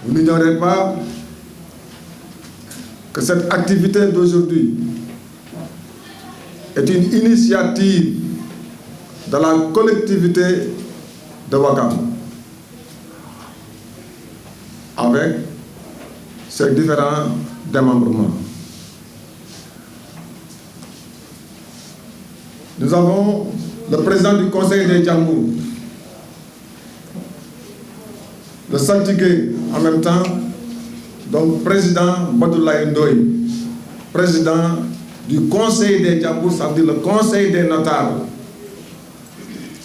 Vous n'ignorez pas que cette activité d'aujourd'hui est une initiative de la collectivité de Ouakam, avec ses différents démembrements. Nous avons le président du conseil des Djambour, le saltigué en même temps, donc président Badoulaye Ndoye, président du conseil des Djambour, ça veut dire le conseil des notables,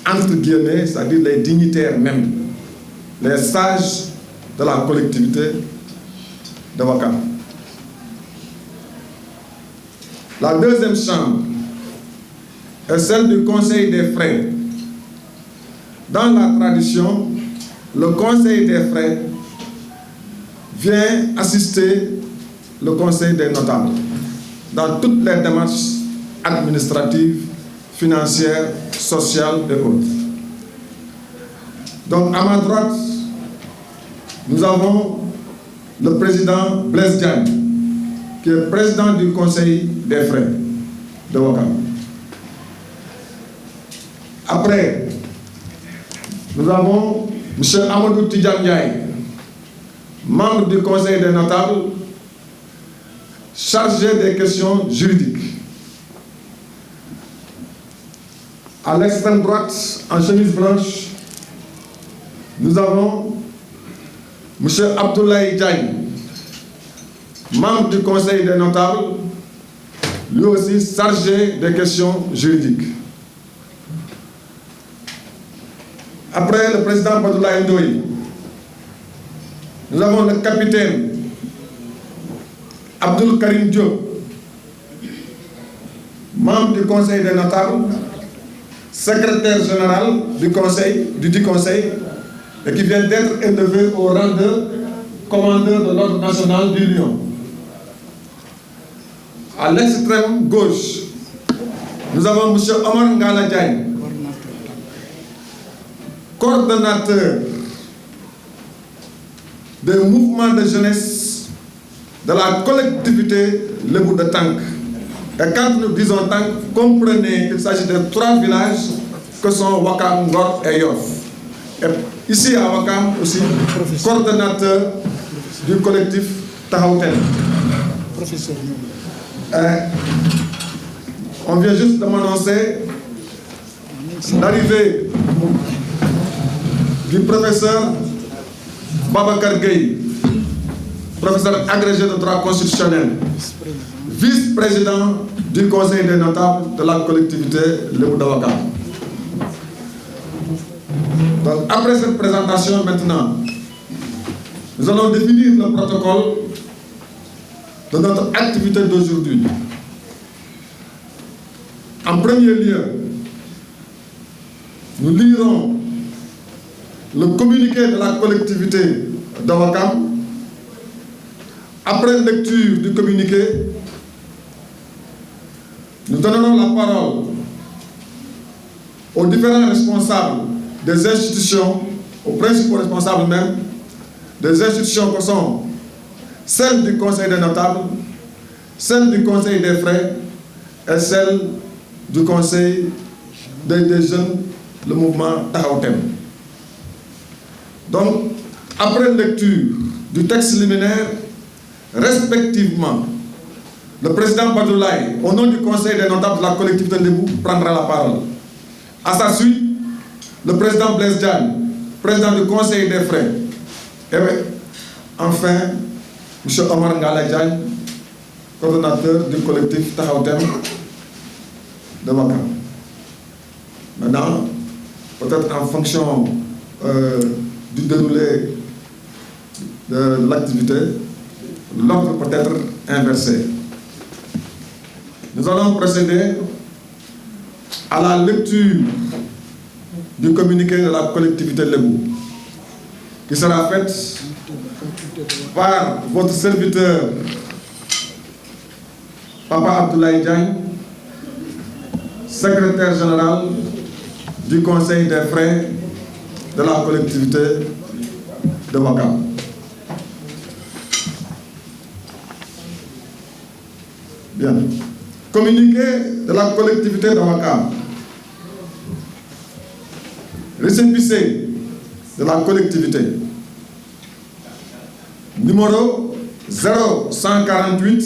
entre guillemets, c'est-à-dire les dignitaires même, les sages de la collectivité de Ouakam. La deuxième chambre est celle du conseil des frères. Dans la tradition, le conseil des frères vient assister le conseil des notables dans toutes les démarches administratives, financières, sociales et autres. Donc à ma droite, nous avons le président Blaise Diagne, qui est président du conseil des frères de Ouakam. Après, nous avons M. Amadou Tidjane Ndiaye, membre du conseil des notables, chargé des questions juridiques. À l'extrême droite, en chemise blanche, nous avons M. Abdoulaye Diagne, membre du conseil des notables, lui aussi chargé des questions juridiques. Après le président Badoulaye Ndoye, nous avons le capitaine Abdoul Karim Diop, membre du conseil des notables, secrétaire général du conseil, et qui vient d'être élevé au rang de commandeur de l'ordre national du Lion. À l'extrême gauche, nous avons M. Omar Ngala Diagne, coordonnateur des mouvements de jeunesse de la collectivité Lébou de Tank. Et quand nous disons Tank, comprenez qu'il s'agit de 3 villages que sont Ouakam, Ngor et Yoff. Et ici à Ouakam aussi, coordonnateur du collectif Tahaouten. On vient juste de m'annoncer l'arrivée du professeur Babacar Gueye, professeur agrégé de droit constitutionnel, vice-président du conseil des notables de la collectivité Lébou de Ouakam. Donc, après cette présentation, maintenant, nous allons définir le protocole de notre activité d'aujourd'hui. En premier lieu, nous lirons le communiqué de la collectivité de Ouakam. Après lecture du communiqué, nous donnerons la parole aux différents responsables des institutions, aux principaux responsables même, des institutions que sont celles du Conseil des notables, celles du Conseil des frères et celles du Conseil des jeunes, le mouvement Tahaouten. Donc, après lecture du texte liminaire, respectivement, le président Badoulaye, au nom du Conseil des notables de la collectivité de Lébou, prendra la parole. À sa suite, le président Blaise Diagne, président du Conseil des frères. Et enfin, M. Omar Ngala Diagne, coordonnateur du collectif Tahaouten de Ouakam. Maintenant, peut-être en fonction du déroulé de l'activité, l'ordre peut être inversé. Nous allons procéder à la lecture du communiqué de la collectivité de Lébou, qui sera faite par votre serviteur, Papa Abdoulaye Diagne, secrétaire général du Conseil des frères de la collectivité de Ouakam. Bien. Communiqué de la collectivité de Ouakam. Récépissé de la collectivité. Numéro 0148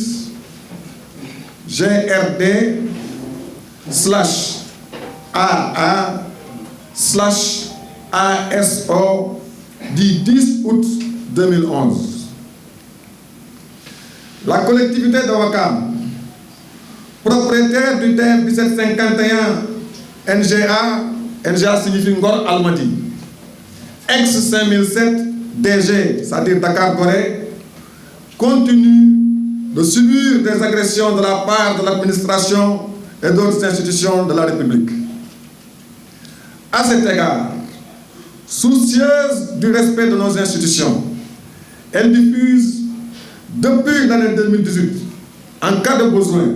GRD/AA/ASO du 10 août 2011. La collectivité de Ouakam, propriétaire du TF 1751 NGA signifie Ngor Almadi, ex-5007 DG, c'est-à-dire Dakar-Gorée, continue de subir des agressions de la part de l'administration et d'autres institutions de la République. À cet égard, soucieuse du respect de nos institutions, elle diffuse depuis l'année 2018, en cas de besoin,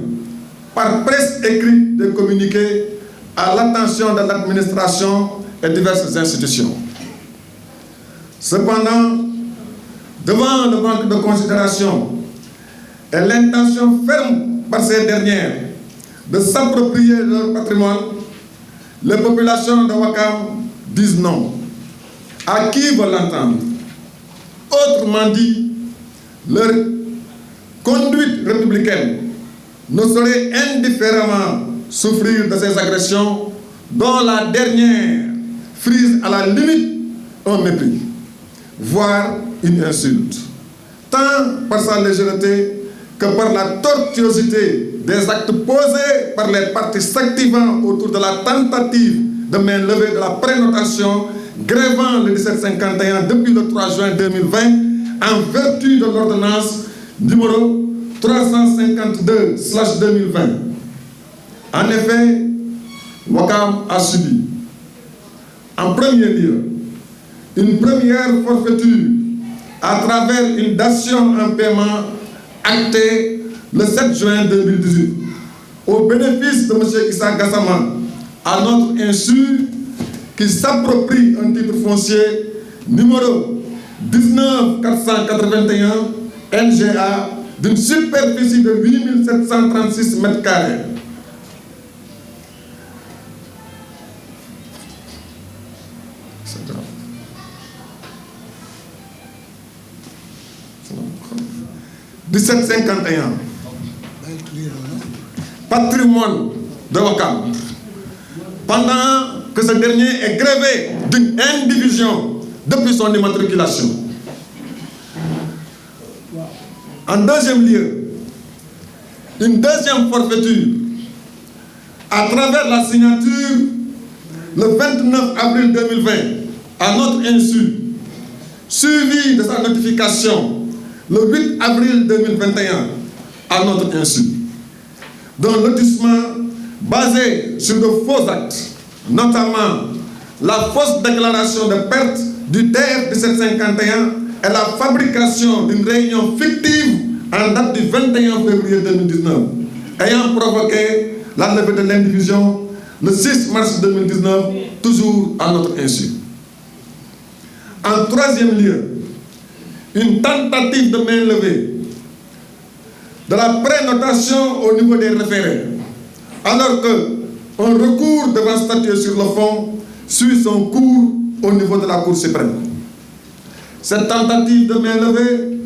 par presse écrite des communiqués à l'attention de l'administration et diverses institutions. Cependant, devant le manque de considération et l'intention ferme par ces dernières de s'approprier leur patrimoine, les populations de Ouakam disent non. À qui veut l'entendre? Autrement dit, leur conduite républicaine ne saurait indifféremment souffrir de ces agressions dont la dernière frise à la limite un mépris, voire une insulte, tant par sa légèreté que par la tortuosité des actes posés par les partis s'activant autour de la tentative de main levée de la prénotation grèvant le 1751 depuis le 3 juin 2020 en vertu de l'ordonnance numéro 352/2020. En effet, Ouakam a subi, en premier lieu, une première forfaiture à travers une datation en paiement actée le 7 juin 2018 au bénéfice de M. Issa Gassama, à notre insu, qui s'approprie un titre foncier numéro 19481 NGA d'une superficie de 8736 mètres carrés. « 1751, patrimoine de Ouakam, pendant que ce dernier est grévé d'une indivision depuis son immatriculation. En deuxième lieu, une deuxième forfaiture à travers la signature le 29 avril 2020 à notre insu, suivi de sa notification le 8 avril 2021 à notre insu, d'un lotissement basé sur de faux actes, notamment la fausse déclaration de perte du TF 1751 et la fabrication d'une réunion fictive en date du 21 février 2019, ayant provoqué la levée de l'indivision le 6 mars 2019, toujours à notre insu. En troisième lieu, une tentative de main levée de la prénotation au niveau des référés, alors qu'un recours devant statuer sur le fond suit son cours au niveau de la Cour suprême. Cette tentative de main levée,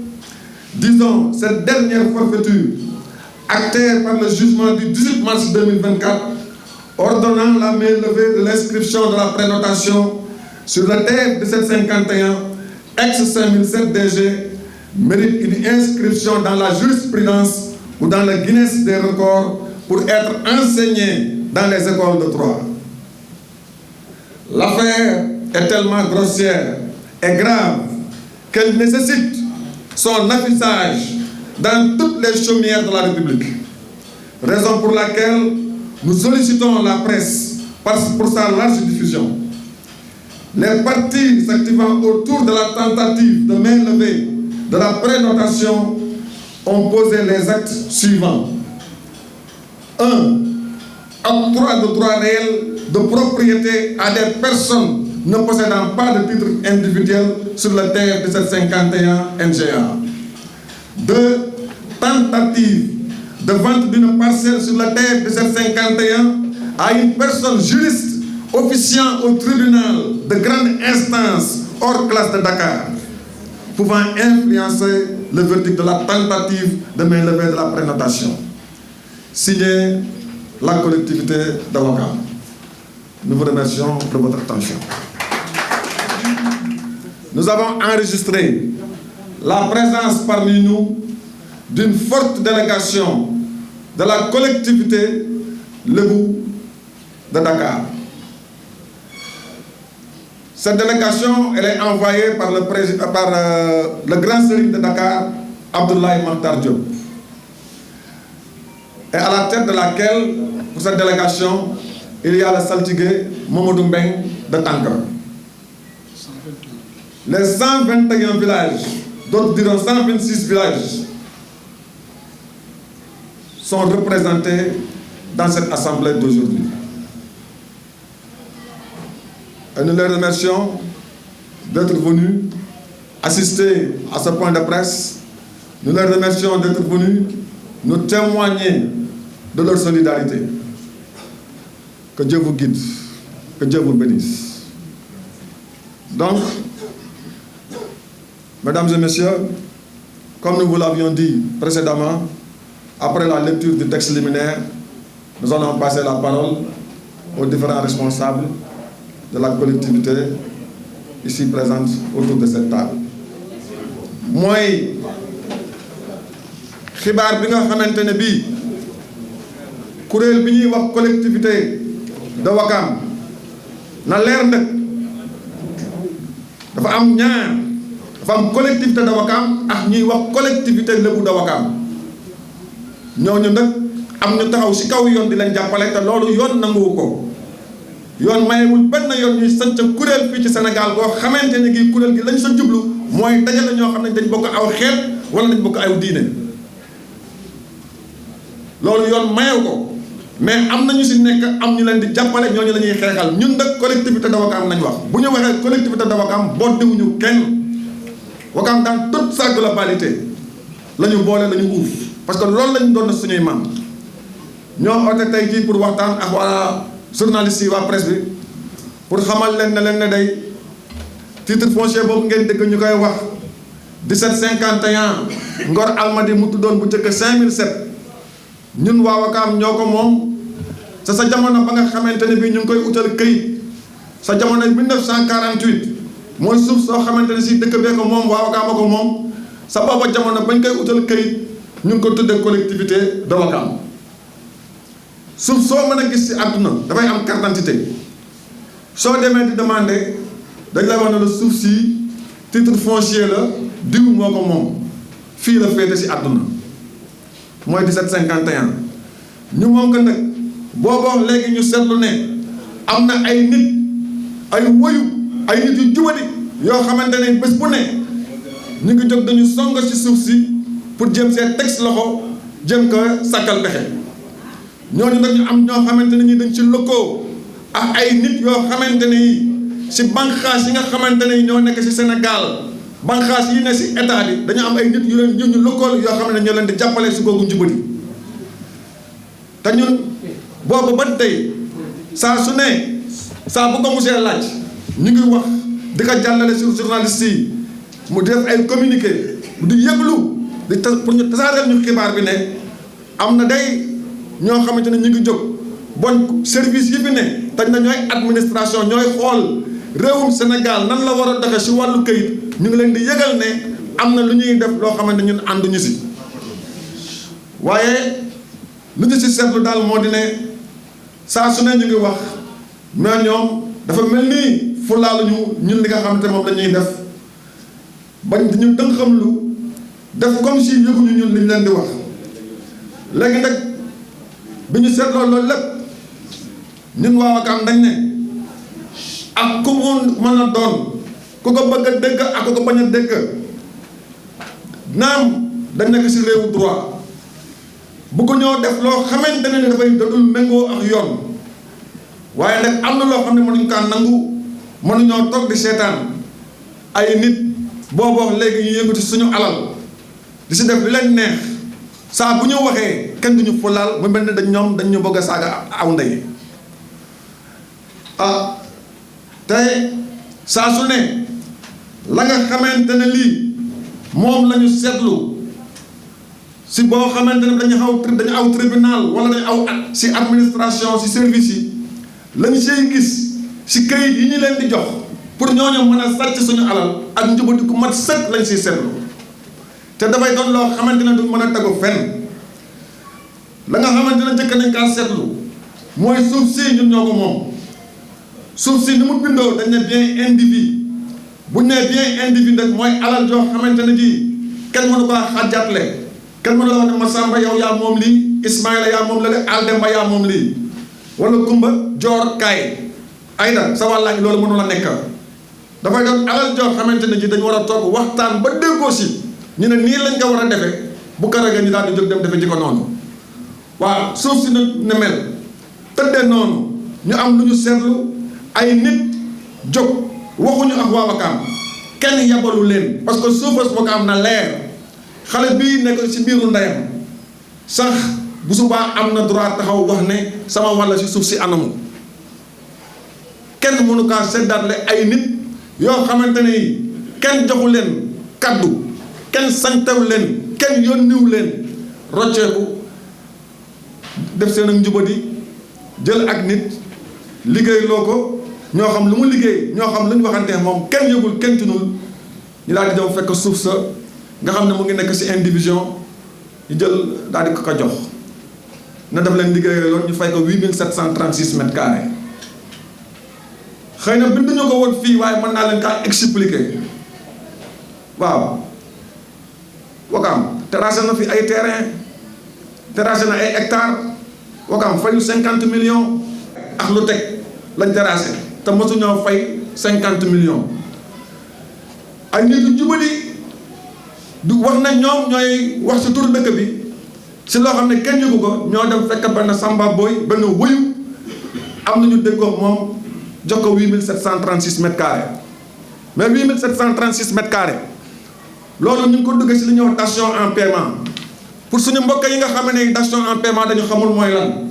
disons cette dernière forfaiture, actée par le jugement du 18 mars 2024, ordonnant la main levée de l'inscription de la prénotation sur le TF 1751 ex-5007 DG, mérite une inscription dans la jurisprudence ou dans le Guinness des records pour être enseigné dans les écoles de droit. L'affaire est tellement grossière et grave qu'elle nécessite son affichage dans toutes les chaumières de la République. Raison pour laquelle nous sollicitons la presse pour sa large diffusion. Les partis s'activant autour de la tentative de main levée de la prénotation ont posé les actes suivants. 1. Octroi de droits réels de propriété à des personnes ne possédant pas de titre individuel sur le TF 1751 NGA. 2. Tentative de vente d'une parcelle sur la terre de 1751 à une personne juriste officiant au tribunal de grande instance hors classe de Dakar, pouvant influencer le verdict de la tentative de mainlevée de la prénotation. Signé la collectivité de Ouakam. Nous vous remercions de votre attention. Nous avons enregistré la présence parmi nous d'une forte délégation de la collectivité Lébou de Dakar. Cette délégation, elle est envoyée par le grand sérif de Dakar, Abdoulaye Makhtar Diop. Et à la tête de laquelle, pour cette délégation, il y a le saltigué Mamadou Mbeng de Tankara. Les 121 villages, d'autres diront 126 villages, sont représentés dans cette assemblée d'aujourd'hui. Et nous les remercions d'être venus assister à ce point de presse. Nous les remercions d'être venus nous témoigner de leur solidarité. Que Dieu vous guide, que Dieu vous bénisse. Donc, mesdames et messieurs, comme nous vous l'avions dit précédemment, après la lecture du texte liminaire, nous allons passer la parole aux différents responsables de la collectivité ici présente autour de cette table. Moi, xibaar bi nga xamante ne bii kuréel bi ñuy wax collectivité de Ouakam na leer nag dafa am ñaar, dafa am collectivité de Ouakam ak ñuy wax collectivité Lébou de Ouakam. ñooñu nag am ñu taxaw ci kaw yoon di leen jàppale te loolu yoon nanguwu ko. yoon mayewul benn yoon ñuy sanc kuréel fii ci Sénégal boo xamante ne gi kuréel gi lañ sa jublu mooy dajale ñoo xam ne dañ bokk aw xeet wala dañ bokk aw diine. loolu yoon mayew ko mais am nañu ci nekk am ñu leen di jàppale ñooñu la ñuy xeexal ñun nag collectivité de Ouakam nañ wax. bu ñu waxee collectivité de Ouakam boddewuñu kenn Ouakam dans toute sa globalité la ñu boole la ñu uuf parce que loolu lañu doon na suñuy maam ñoo oote tey jii pour waxtaan ak waa journalistes yi waa presse bi pour xamal leen ne day titre foncier boobu ngeen dégg ñu koy wax 1751 Ngor Almadi mu tuddoon bu njëkk 5007 ñun waa Ouakam ñoo ko moom sa jamono ba nga xamante ne bii ñu ngi koy utal këyit sa jamono 1948 mooy suuf soo xamante ne si dëkk bee ko moom waa Ouakam ko moom sa booba jamono bañ koy utal këyit ñu ngi ko tuddee collectivité de Ouakam. suuf soo mën a gis ci àdduna dafay am carte d'identité soo demee di demander dañ lay wax ne la suuf si titre foncier la diw moo ko moom fii la féete ci àdduna mooy 1751 ñu moom ko nag booboo léegi ñu seetlu ne am na ay nit ay woyu ay nit yu jubadi yoo xamante ne bés bu ne ñu ngi jóg dañu songo ci suuf si pour jëm see teg loxo jëm ko sàkkal pexe. ñooñu nag ñu am ñoo xamante ne ñi dañ ci lëkkoo ak ay nit yoo xamante ne yi ci banqaas yi nga xamante ne ñoo nekk ci Sénégal banqaas yi ne ci état bi dañu am ay nit yu leen ñu lëkkoo yoo xam ne ñoo leen di jàppale ci googu njubadi te ñun boobu ba tey saa su ne saa bu ko musee laaj ñu ngi wax di ko jàllale sur journaliste yi mu def ay communiqué di yëglu di pour ñu tasaareel ñu xibaar bi ne am na day ñoo xamante ne ñu ngi jóg bon service yi fi ne tañ na ñooy administration ñooy xool réewum Sénégal nan la war a doxe ci wàllu këyit ñu ngi leen di yëgal ne am na lu ñuy def loo xamante ñun ànduñu ci waaye lu ñu ci seetlu daal moo di ne saa su ne ñu ngi wax mais ñoom dafa mel ni fulaaluñu ñun li nga xamante moom la ñuy def bañ ñu tënk lu def comme si yëguñu ñun li ñu leen di wax léegi nag bi ñu seetloo loolu lépp ñun waa Ouakam dañ ne ak ku mu mën a doon ku ko bëgg a dégg ak ku ko bañ a dégg naam dañ nekk ci réewu droit bu ko ñoo def loo xamante ne ni dafay dadul méngoo ak yoon waaye nag am na loo xam ne mënuñu kaa nangu mënuñoo toog di seetaan ay nit booboo léegi ñu yëngu ci suñu alal di ci def li leen neex saa bu ñu waxee kenn duñu fulaal mu mel ne dañ ñu bëgg a saaga aw ndey te saa su ne la nga xamante ne lii moom la ñu seetlu si boo xamante ne dañu aw tribunal wala dañu aw si administration si service yi lañu siy gis si këyit yi ñu leen di jox pour ñooñu mën a sàcc suñu alal ak njubadi ku mat sëkk lañ siy seetlu te dafay doon loo xamante ne duñ mën a tegu fenn la nga xamante ne njëkk nañ kaa seetlu mooy suuf si ñun ñoo ko moom suuf si ni mu bindoo dañ ne bien individu bu ñu nee bien individu nag mooy alal joo xamante ne ji kenn mënu ko xàjjaatle kenn mënu la wax ne Masamba yow yaa moom lii Ismaïla yaa moom la de Aldemba yaa moom lii wala Kumba Joor Kaay Ayda sa wàllaañi loolu mënu la nekk dafay doon alal joo xamante ne ji dañu war a toog waxtaan ba déggoo si ñu ne nii lañ ko war a defee bu karagee ñu daal di jóg dem defe ji ko noonu waaw suuf si ne mel tëddee noonu ñu am lu ñu seetlu ay nit jóg waxuñu ak waa Wakaam kenn yabalu leen parce que suufas Wakaam na leer xale bii nekk ci biiru ndeyam sax bu subaa am na droit taxaw wax ne sama wàll si suuf si anamu kenn mënu kaa seddaatle ay nit yoo xamante ne kenn joxu leen kaddu kenn santew leen kenn yónniw leen rocceeku def seen ak njubadi jël ak nit liggéey loo ko ñoo xam lu mu liggéey ñoo xam lu ñu waxantee moom kenn yëgul kenn tunul ñu daal di ñëw fekk suuf sa nga xam ne mu ngi nekk ci indivision ñu jël daal di ko jox na def leen liggéey loolu ñu fay ko 8736 mètres carrés xëy na binduñu ko woon fii waaye mën naa leen kaa expliquer waaw Wakaam terrassé na fi ay terrain terrassé na ay hectares Wakaam fayu 50 millions ak lu teg lañ terrassé te mosuñoo fay 50 millions ay nit yu jubali du wax na ñoom ñooy wax si turu dëkk bi si loo xam ne kenn yëgu ko ñoo dem fekk benn Samba Boy benn wuyu am nañu déggoo moom jox ko 8736 mètres carrés mais 8736 mètres carrés loolu ñu ngi ko duggee si li ñuy wax dation en paiement pour suñu mbokk yi nga xam ne dation en paiement dañu xamul mooy lan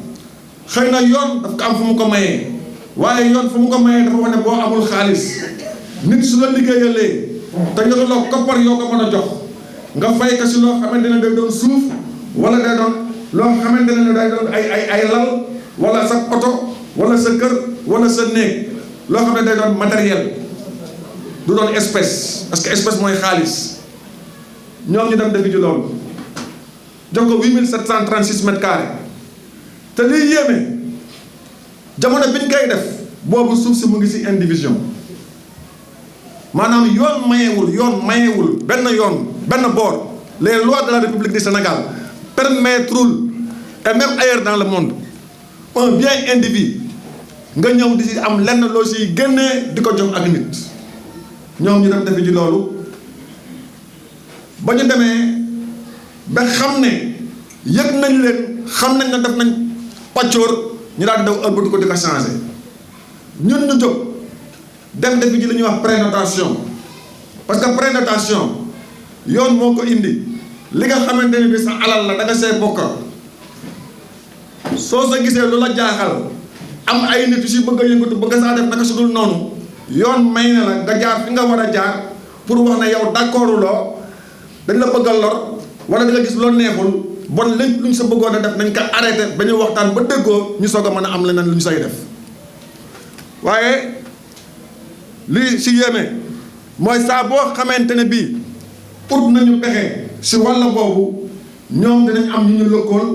xëy na yoon daf ko am fu mu ko mayee waaye yoon fu mu ko mayee dafa wax ne boo amul xaalis nit su la liggéeyalee te yoruloo koppar yoo ko mën a jox nga fay ko si loo xamante ne day doon suuf wala day doon loo xamante ne day doon ay lal wala sa oto wala sa kër wala sa néeg loo xam ne day doon matériel du doon espèce parce que espèce mooy xaalis ñoom ñu dem defi ci loolu jox ko 8736 mètres carrés te liy yéeme jamono biñ koy def boobu suuf si mu ngi si indivision maanaam yoon mayewul benn boor les lois de la République du Sénégal permettront et même ailleurs dans le monde un bien individu nga ñëw di si am lenn loo siy génnee di ko jox ak nit ñoom ñu dem defi ci loolu ba ñu demee ba xam ne yëg nañ leen xam nañ ne def nañ pàccoor ñu daal di daw ëlbatu ko di ko changé ñun ñu jóg dem defi ci li ñuy wax prénotation parce que prénotation yoon moo ko indi li nga xamante ne bi sa alal la da nga see bokk soo sa gisee lu la jaaxal am ay nit yu si bëgg a yëngatu bëgg saa def naka su dul noonu yoon may na la nga jaar fi nga war a jaar pour wax ne yow d'accord loo dañ la bëgg a lor wala da nga gis loo neexul bon lépp lu ñu sa bëggoon a def nañ ko arrêté ba ñu waxtaan ba déggoo ñu soog a mën a am leneen lu ñu say def waaye li si yéeme mooy saa boo xamante ne bii ut nañu pexe si wàll boobu ñoom dinañ am ñu ñu lëkkool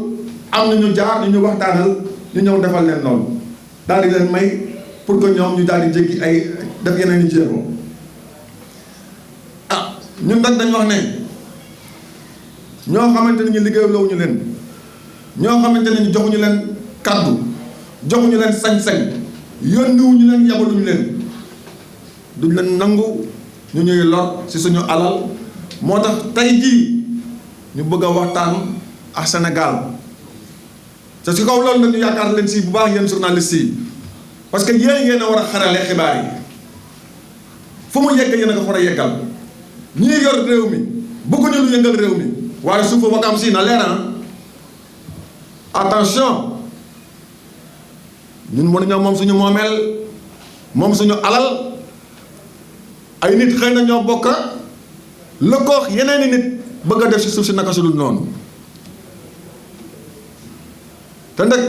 am na ñu jaar ñu ñu waxtaanal ñu ñëw defal leen loolu daal di leen may pour que ñoom ñu daal di jéggi ay def yeneen i jéego ah ñun nag dañ wax ne ñoo xamante ne ñu liggéeyloo ñu leen ñoo xamante ne ñu joxuñu leen kaddu joxuñu leen sañ-sañ yónniwuñu leen yabaluñu leen duñ leen nangu ñu ñuy lor ci suñu alal moo tax tey jii ñu bëgg a waxtaan ak Sénégal te ci kaw loolu nag ñu yaakaar leen si bu baax yéen journalistes yi parce que yéen a war a xarale xibaar yi fu mu yegg yéen a ko war a yeggal ñii yor réew mi bëgguñu lu yëngal réew mi waaye suufu Wakaam si na leer attention ñun mënuñoo moom suñu moomeel moom suñu alal. ay nit xëy na ñoo bokk lëkkoox yeneen i nit bëgg a def ci suuf si naka su dul noonu te nag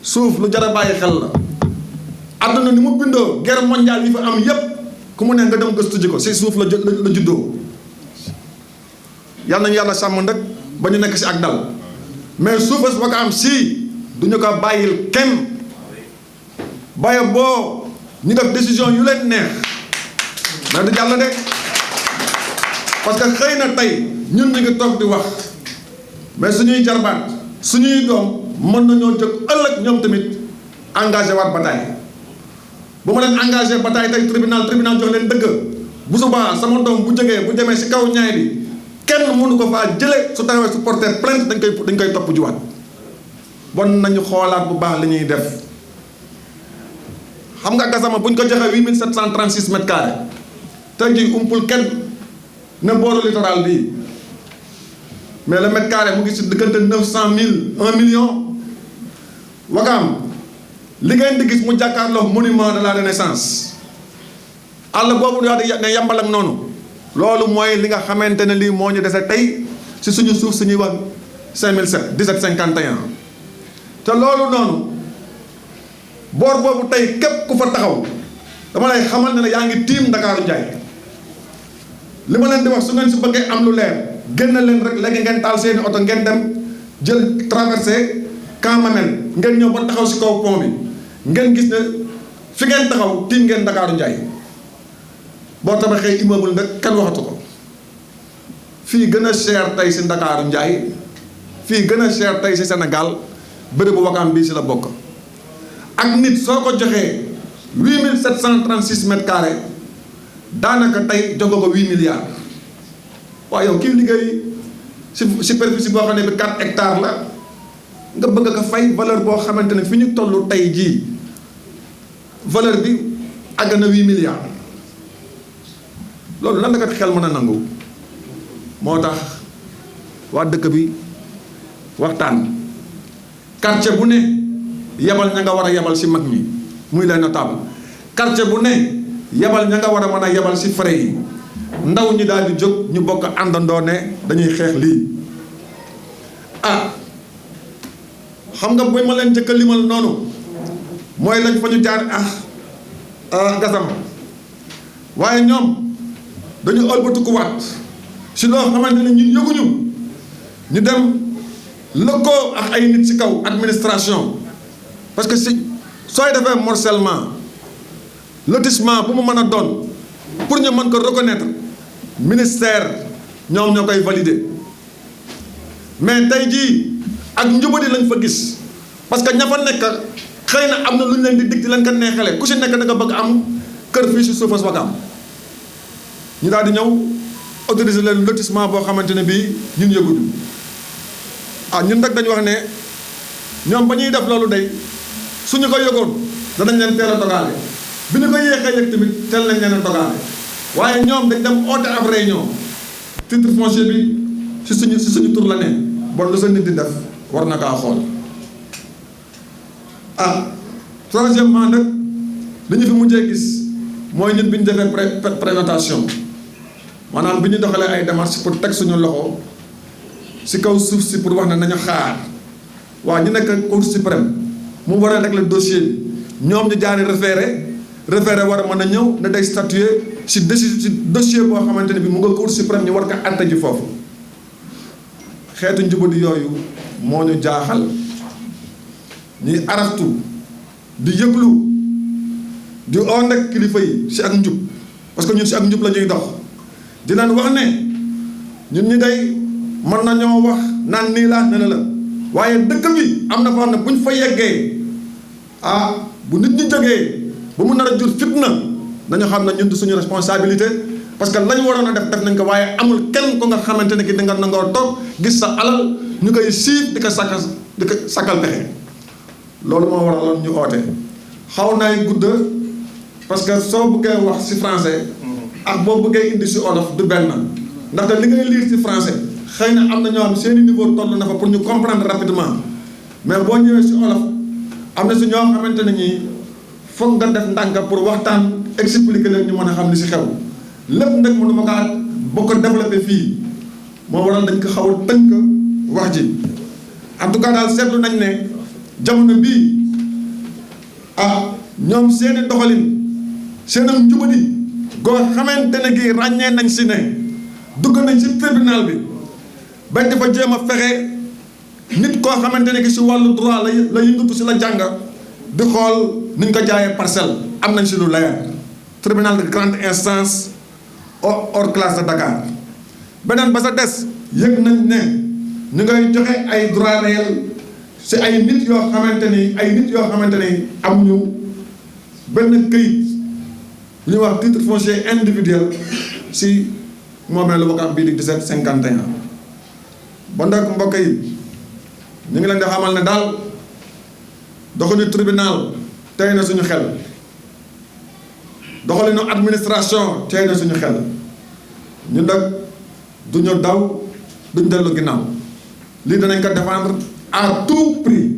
suuf lu jar a bàyyi xel la. àdduna ni mu bindoo guerre mondiale yi fa am yépp ku mu ne nga dem gëstu ji ko si suuf la juddoo. yal nañu yàlla sàmm nag ba ñu nekk si ak dal mais suufas ba ko am si du ñu ko bàyyil kenn bàyyi boo ñu def décision yu leen neex mais du jàll de parce que xëy na tey ñun ñu ngi toog di wax mais suñuy jarbaat suñuy doom mën nañoo jóg ëllëg ñoom tamit engagé waat bataille bu ma leen engagé bataille tey tribunal jox leen dëgg bu subaa sama doom bu jógee bu demee si kaw ñaay bi kenn mënu ko faa jële su taxawee su porter plainte dañ koy topp juwaat bon nañu xoolaat bu baax li ñuy def. xam nga Gassama bu ñu ko joxee 8736 mètres carrés tey jii umpul kenn ne booru littoral bii mais le mètre carré mu ngi si diggante 900 000 1 million. Wakaam li ngeen di gis mu jàkkaarloo monument de la renaissance àll boobu yaa di ne yambal ak noonu loolu mooy li nga xamante ne lii moo ñu dese tey si suñu suuf suñuy wax 5007 1751 te loolu noonu boor boobu tey képp ku fa taxaw dama lay xamal ne yaa ngi tiim Ndakaaru Njaay li ma leen di wax su ngeen si bëggee am lu leer génn leen rek léegi ngeen taal seeni oto ngeen dem jël traversé Camp Mamel ngeen ñëw ba taxaw si kaw pont bi ngeen gis ne fi ngeen taxaw tiim ngeen Ndakaaru Njaay boo tabaxee immeuble nag kenn waxatu ko fii gën a cher tey si Ndakaaru Njaay fii gën a cher tey si Sénégal bërëbu Wakaam bii si la bokk ak nit soo ko joxee 8736 mètres carrés daanaka tey jox ko 8 milliards waaw yow kii liggéey si superficie boo xam ne bi 4 hectares la nga bëgg ko fay valeur boo xamante ne fi ñu toll tey jii valeur bi àgg na 8 milliards loolu lan la ko xel mën a nangu moo tax waa dëkk bi waxtaan quartier bu ne yebal ña nga war a yebal si mag ñi muy les notables quartier bu ne yebal ña nga war a mën a yebal si frais yi ndaw ñi daal di jóg ñu bokk àndandoo ne dañuy xeex lii xam nga bu ma leen njëkk a limal noonu mooy lañ fa ñu jaar Gassama waaye ñoom dañu ëlbatikuwaat si loo xamante ne ñun yëguñu ñu dem lëkkoo ak ay nit ci kaw administration parce que si sooy defee morcellement lotissement bu mu mën a doon pour ñu mën ko reconnaître ministère ñoom ñoo koy valider mais tey jii ak njubadi lañ fa gis parce que ña fa nekk xëy na am na lu ñu leen di dig di leen ko neexale ku si nekk da nga bëgg am kër fii si suufas Wakaam ñu daal di ñëw autoriser leen lotissement boo xamante ne bii ñun yëguñu ñun nag dañu wax ne ñoom ba ñuy def loolu day suñu ko yëgoon danañ leen teel a dogaale bi ñu ko yéexee yëg tamit teel nañ leen a dogaale waaye ñoom dañ dem oote ab réunion titre foncier bi si suñu tur la ne bon lu sa nit di def war na kaa xool troisièmement nag li ñu fi mujjee gis mooy ñun bi ñu defee prénotation maanaam bi ñu doxalee ay démarches pour teg suñu loxo si kaw suuf si pour wax ne nañu xaar waaw ñu nekk Cour suprême mu war a régler dossier bi ñoom ñu jaari référé war a mën a ñëw ne day statuer si dossier boo xamante ne bi mu nga Cour suprême ñu war ko àtte ji foofu xeetu njubadi yooyu moo ñu jaaxal ñuy araftu di yëglu di oo nag kilifa yi si ak njub parce que ñun si ak njub la ñuy dox di leen wax ne ñun ñi day mën nañoo wax naan nii la ne la waaye dëkk bi am na foo xam ne buñ fa yeggee bu nit ñi jógee ba mu nar a jur fitna nañu xam ne ñun du suñu responsabilité parce que lañu waroon a def nañ ko waaye amul kenn ko nga xamante ne ki da nga nangoo toog gis sa alal ñu koy siif di ko sakkal pexe loolu moo waraloon ñu oote xaw naay gudda parce que soo bëggee wax ci français ak boo bëggee indi ci olof du benn ndaxte li ngay lire ci français xëy na am na ñoo xam seeni niveau toll na fa pour ñu comprendre rapidement mais boo ñëwee si olof am na si ñoo xamante ne ñii foog nga def ndànk pour waxtaan expliquer leen ñu mën a xam li si xew lépp nag mënu ma kaa boo ko développé fii moo waral dañ ko xaw a tënk wax ji en tout cas daal seetlu nañ ne jamono bii ñoom seeni doxalin seen njubadi goo xamante ne gi ràññee nañ si ne dugg nañ si tribunal bi ba dafa jéem a fexe nit koo xamante ne gi si wàllu droit la yëngatu si la jàng di xool niñ ko jaayee parcelle am nañ si lu leer tribunal de grande instance hors classe de Dakar beneen ba sa des yëg nañ ne ñu ngay joxe ay droit réel si ay nit yoo xamante ni amuñu benn këyit lu ñuy wax titre foncier individuel si moomee lu bokk bii di 1751 ba nag mbokk yi ñu ngi leen di xamal ne daal doxalinu tribunal tey na suñu xel doxalinu administration tey na suñu xel ñu nag duñu daw duñ dellu ginnaaw lii danañ ko défendre à tout prix